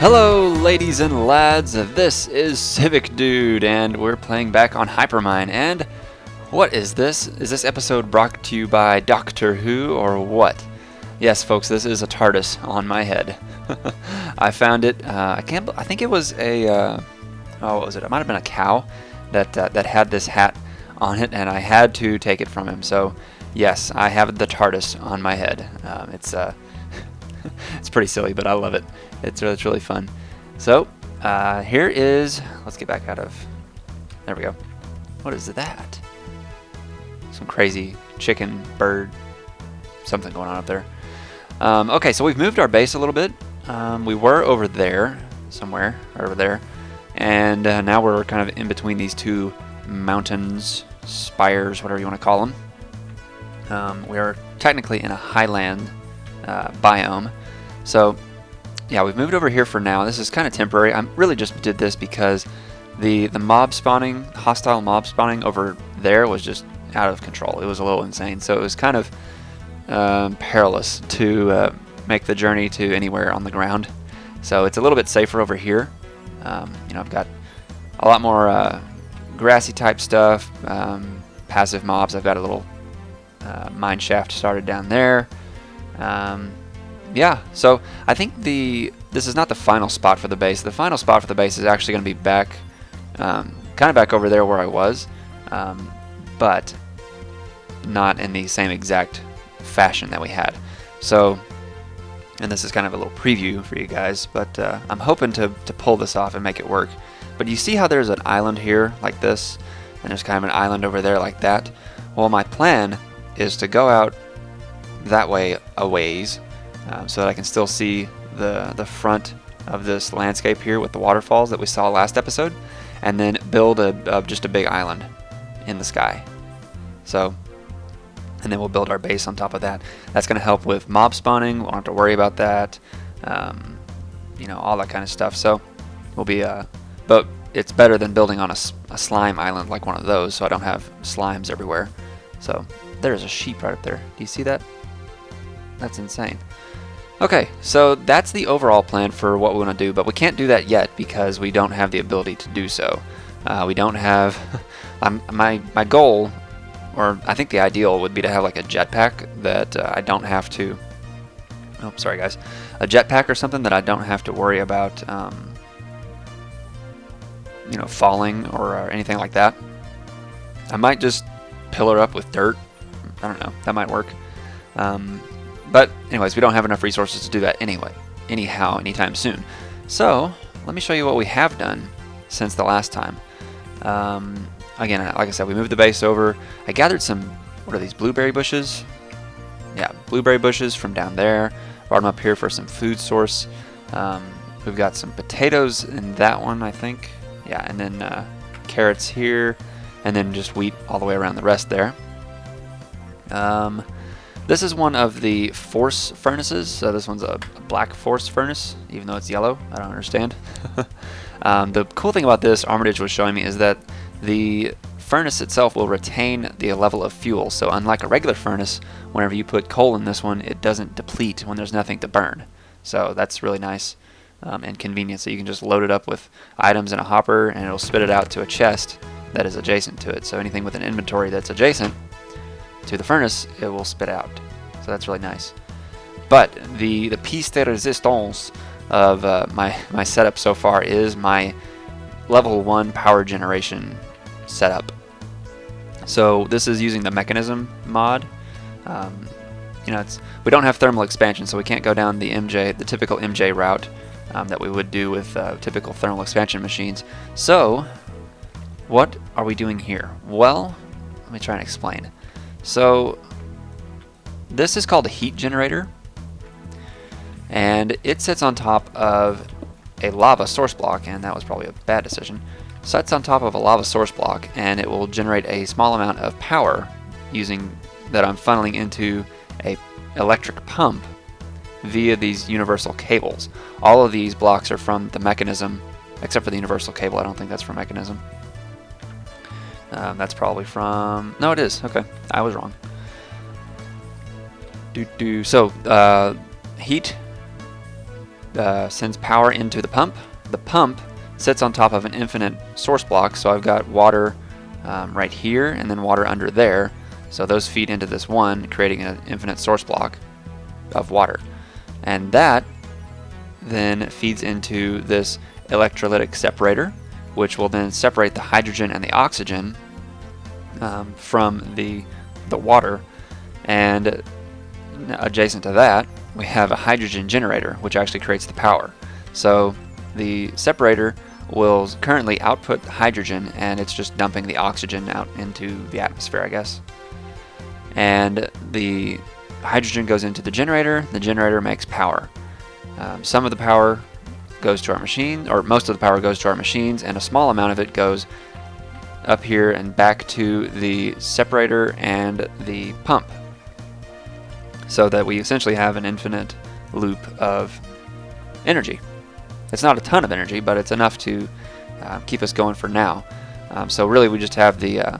Hello ladies and lads, this is Civic Dude and we're playing back on Hypermine. And what is this? Is this episode brought to you by Doctor Who or what? Yes folks, this is a TARDIS on my head. I found it, I think it was a, what was it? It might have been a cow that had this hat on it, and I had to take it from him. So yes, I have the TARDIS on my head. It's pretty silly, but I love it. It's really fun. So here is, let's get back out of, there we go. What is that? Some crazy chicken, bird, something going on up there. Okay, so we've moved our base a little bit. We were over there, somewhere, over there. And now we're kind of in between these two mountains, spires, whatever you want to call them. We are technically in a highland biome. So yeah, we've moved over here for now. This is kind of temporary. I really just did this because the mob spawning, hostile mob spawning over there was just out of control. It was a little insane. So it was kind of perilous to make the journey to anywhere on the ground. So it's a little bit safer over here. You know, I've got a lot more grassy type stuff, passive mobs. I've got a little mine shaft started down there. Yeah, so I think this is not the final spot for the base. The final spot for the base is actually going to be back, kind of back over there where I was, but not in the same exact fashion that we had. So, and this is kind of a little preview for you guys, but I'm hoping to pull this off and make it work. But you see how there's an island here like this, and there's kind of an island over there like that? Well, my plan is to go out that way a ways, so that I can still see the front of this landscape here with the waterfalls that we saw last episode, and then build just a big island in the sky. So, and then we'll build our base on top of that. That's going to help with mob spawning. We won't have to worry about that. You know, all that kind of stuff. So we'll be, but it's better than building on a slime island like one of those, so I don't have slimes everywhere. So there's a sheep right up there. Do you see that? That's insane. Okay, so that's the overall plan for what we want to do, but we can't do that yet because we don't have the ability to do so. We don't have my goal, or I think the ideal would be to have like a jetpack that I don't have to, oh sorry guys, a jetpack or something that I don't have to worry about you know, falling or anything like that. I might just pillar up with dirt. I don't know, that might work. But anyways, we don't have enough resources to do that anytime soon. So let me show you what we have done since the last time. Again, like I said, we moved the base over. I gathered some, what are these, blueberry bushes? Yeah, blueberry bushes from down there. Brought them up here for some food source. We've got some potatoes in that one, I think. Yeah, and then carrots here, and then just wheat all the way around the rest there. This is one of the force furnaces. So this one's a black force furnace, even though it's yellow. I don't understand. The cool thing about this, Armitage was showing me, is that the furnace itself will retain the level of fuel. So unlike a regular furnace, whenever you put coal in this one, it doesn't deplete when there's nothing to burn. So that's really nice and convenient. So you can just load it up with items in a hopper, and it'll spit it out to a chest that is adjacent to it. So anything with an inventory that's adjacent to the furnace, it will spit out. So that's really nice. But the piece de resistance of my setup so far is my level 1 power generation setup. So this is using the mechanism mod. You know, we don't have thermal expansion, so we can't go down the typical MJ route that we would do with typical thermal expansion machines. So what are we doing here? Well, let me try and explain. So this is called a heat generator, and it sits on top of a lava source block, and that was probably a bad decision. Sits on top of a lava source block, and it will generate a small amount of power that I'm funneling into a electric pump via these universal cables. All of these blocks are from the mechanism, except for the universal cable. I don't think that's from mechanism. That's probably from... No, it is. Okay, I was wrong. So, heat sends power into the pump. The pump sits on top of an infinite source block, so I've got water right here and then water under there. So those feed into this one, creating an infinite source block of water. And that then feeds into this electrolytic separator, which will then separate the hydrogen and the oxygen from the water. And adjacent to that, we have a hydrogen generator, which actually creates the power. So the separator will currently output hydrogen, and it's just dumping the oxygen out into the atmosphere, I guess. And the hydrogen goes into the generator makes power. Some of the power goes to our machine, or most of the power goes to our machines, and a small amount of it goes up here and back to the separator and the pump, so that we essentially have an infinite loop of energy. It's not a ton of energy, but it's enough to keep us going for now. So really we just have the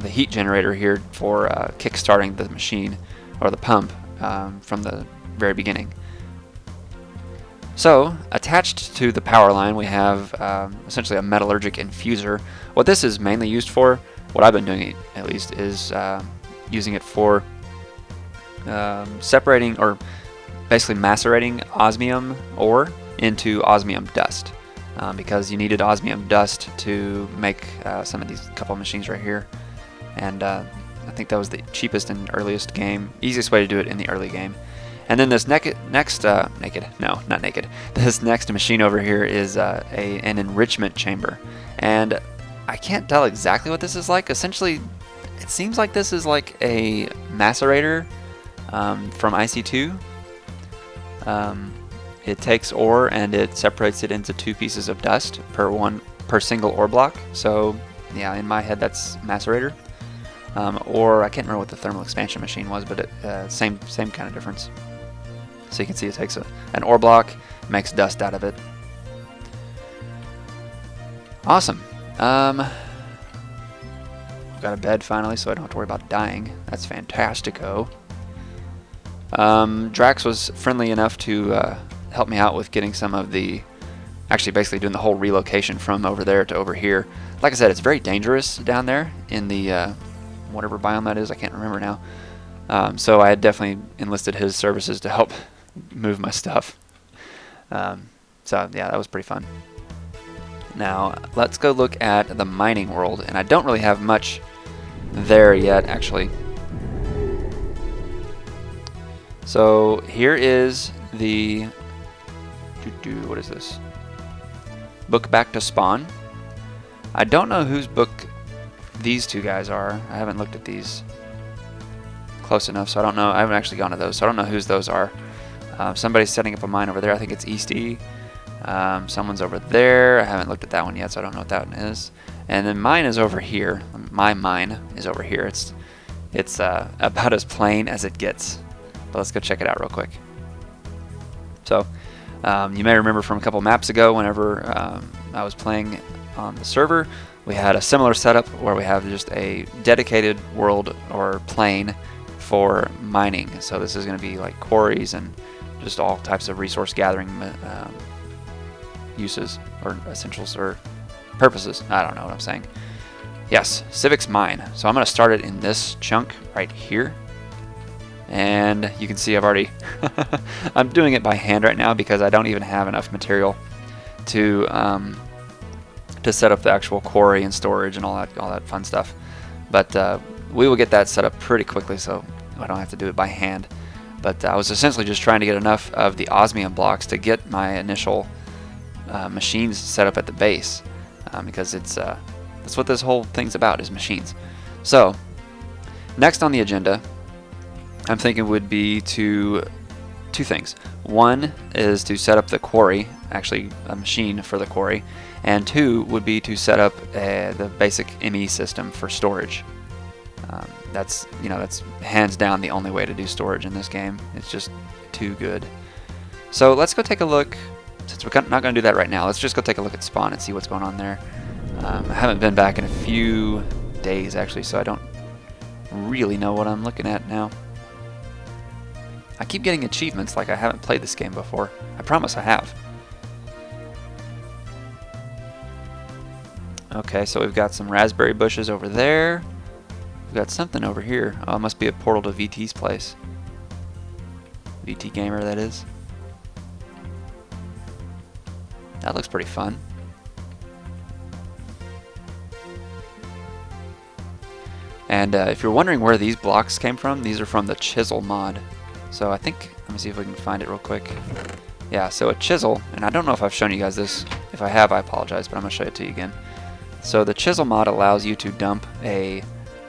heat generator here for kick-starting the machine or the pump from the very beginning. So attached to the power line we have essentially a metallurgic infuser. What this is mainly used for, what I've been doing at least, is using it for separating or basically macerating osmium ore into osmium dust, because you needed osmium dust to make some of these couple of machines right here. And I think that was the cheapest and earliest game, easiest way to do it in the early game. And then this this next machine over here is an enrichment chamber, and I can't tell exactly what this is like. Essentially, it seems like this is like a macerator from IC2. It takes ore and it separates it into 2 pieces of dust per single ore block. So yeah, in my head that's macerator. Or I can't remember what the thermal expansion machine was, but same kind of difference. So you can see it takes an ore block, makes dust out of it. Awesome. Got a bed finally, so I don't have to worry about dying. That's fantastico. Drax was friendly enough to help me out with getting some of the, actually basically doing the whole relocation from over there to over here. Like I said, it's very dangerous down there in the whatever biome that is, I can't remember now. So I had definitely enlisted his services to help move my stuff. So yeah, that was pretty fun. Now let's go look at the mining world, and I don't really have much there yet actually. So here is the what is this? Book back to spawn. I don't know whose book these two guys are. I haven't looked at these close enough, so I don't know. I haven't actually gone to those, so I don't know whose those are. Somebody's setting up a mine over there. I think it's Easty. Someone's over there. I haven't looked at that one yet, so I don't know what that one is. And then mine is over here. My mine is over here. It's about as plain as it gets. But let's go check it out real quick. So you may remember from a couple maps ago, whenever I was playing on the server, we had a similar setup where we have just a dedicated world or plane for mining. So this is going to be like quarries and just all types of resource gathering uses or essentials or purposes. I don't know what I'm saying. Yes, Civic's mine. So I'm going to start it in this chunk right here. And you can see I've already I'm doing it by hand right now because I don't even have enough material to set up the actual quarry and storage and all that fun stuff. But we will get that set up pretty quickly, so I don't have to do it by hand. But I was essentially just trying to get enough of the osmium blocks to get my initial machines set up at the base, because that's what this whole thing's about, is machines. So next on the agenda, I'm thinking would be two things. One is to set up the quarry, actually a machine for the quarry, and 2 would be to set up the basic ME system for storage. That's hands down the only way to do storage in this game. It's just too good. So let's go take a look. Since we're not going to do that right now, let's just go take a look at spawn and see what's going on there. I haven't been back in a few days actually, so I don't really know what I'm looking at now. I keep getting achievements like I haven't played this game before. I promise I have. Okay, so we've got some raspberry bushes over there. We've got something over here. Oh, it must be a portal to VT's place. VT Gamer, that is. That looks pretty fun. And if you're wondering where these blocks came from, these are from the chisel mod. So I think, let me see if we can find it real quick. Yeah, so a chisel, and I don't know if I've shown you guys this. If I have, I apologize, but I'm going to show it to you again. So the chisel mod allows you to dump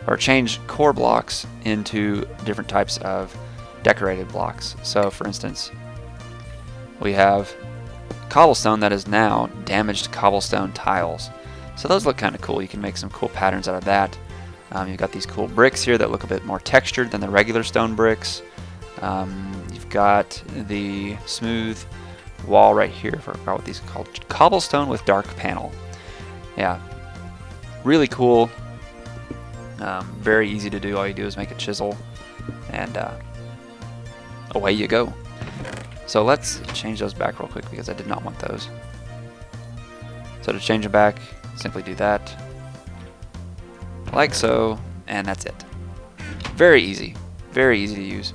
or change core blocks into different types of decorated blocks. So for instance, we have cobblestone that is now damaged cobblestone tiles. So those look kind of cool. You can make some cool patterns out of that. You've got these cool bricks here that look a bit more textured than the regular stone bricks. You've got the smooth wall right here. I forgot what these are called. Cobblestone with dark panel. Yeah, really cool. Very easy to do. All you do is make a chisel, and away you go. So let's change those back real quick because I did not want those. So to change them back, simply do that, like so, and that's it. Very easy to use.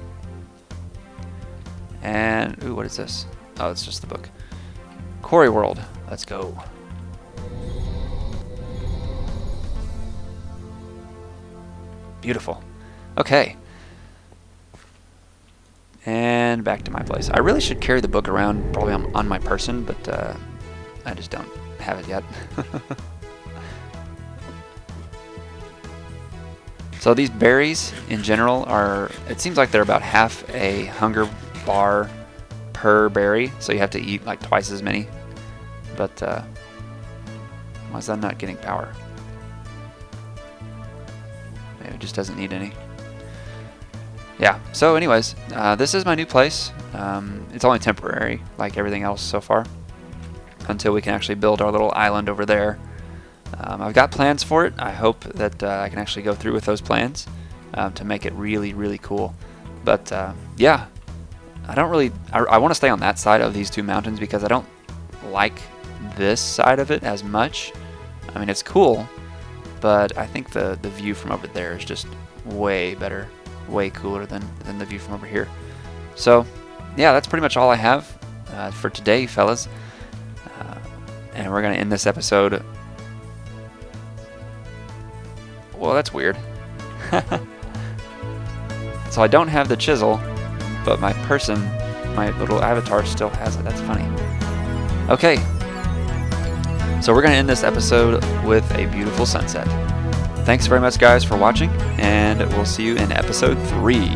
And ooh, what is this? Oh, it's just the book. Quarry World. Let's go. Beautiful. Okay. And back to my place. I really should carry the book around, probably on my person, but I just don't have it yet. So these berries in general are, it seems like they're about half a hunger bar per berry, so you have to eat like twice as many. But why is that not getting power? Maybe it just doesn't need any. Yeah, so anyways, this is my new place. It's only temporary, like everything else so far, until we can actually build our little island over there. I've got plans for it. I hope that I can actually go through with those plans to make it really, really cool. But yeah, I want to stay on that side of these two mountains because I don't like this side of it as much. I mean, it's cool, but I think the view from over there is just way better, way cooler than the view from over here. So yeah, that's pretty much all I have for today, fellas. And we're going to end this episode. Well, that's weird. So I don't have the chisel, but my little avatar still has it. That's funny. Okay. So we're going to end this episode with a beautiful sunset. Thanks very much, guys, for watching, and we'll see you in episode 3.